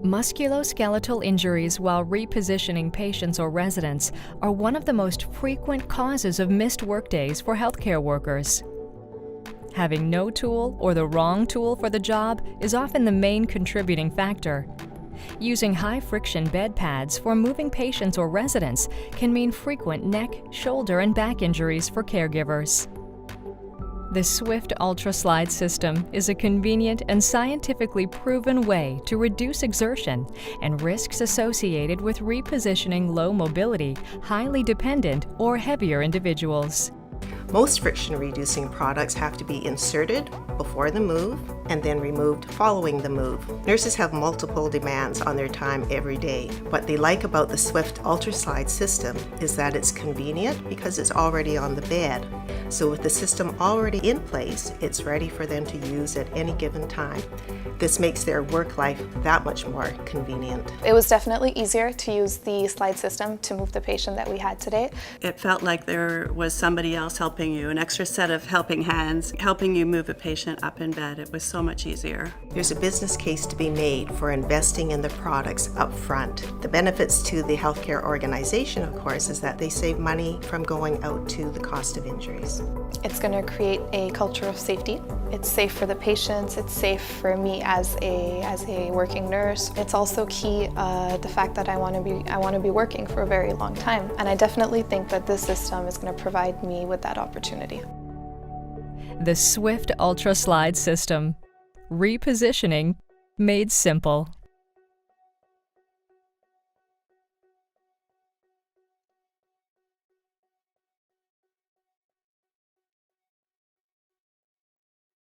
Musculoskeletal injuries while repositioning patients or residents are one of the most frequent causes of missed workdays for healthcare workers. Having no tool or the wrong tool for the job is often the main contributing factor. Using high-friction bed pads for moving patients or residents can mean frequent neck, shoulder, and back injuries for caregivers. The Swift UltraSlide system is a convenient and scientifically proven way to reduce exertion and risks associated with repositioning low mobility, highly dependent, or heavier individuals. Most friction-reducing products have to be inserted before the move and then removed following the move. Nurses have multiple demands on their time every day. What they like about the Swift UltraSlide system is that it's convenient because it's already on the bed. So with the system already in place, it's ready for them to use at any given time. This makes their work life that much more convenient. It was definitely easier to use the slide system to move the patient that we had today. It felt like there was somebody else helping you, an extra set of helping hands, helping you move a patient up in bed. It was so much easier. There's a business case to be made for investing in the products up front. The benefits to the healthcare organization, of course, is that they save money from going out to the cost of injuries. It's going to create a culture of safety. It's safe for the patients, it's safe for me as a working nurse. It's also key the fact that I want to be working for a very long time, and I definitely think that this system is going to provide me with that opportunity. The Swift UltraSlide system. Repositioning made simple.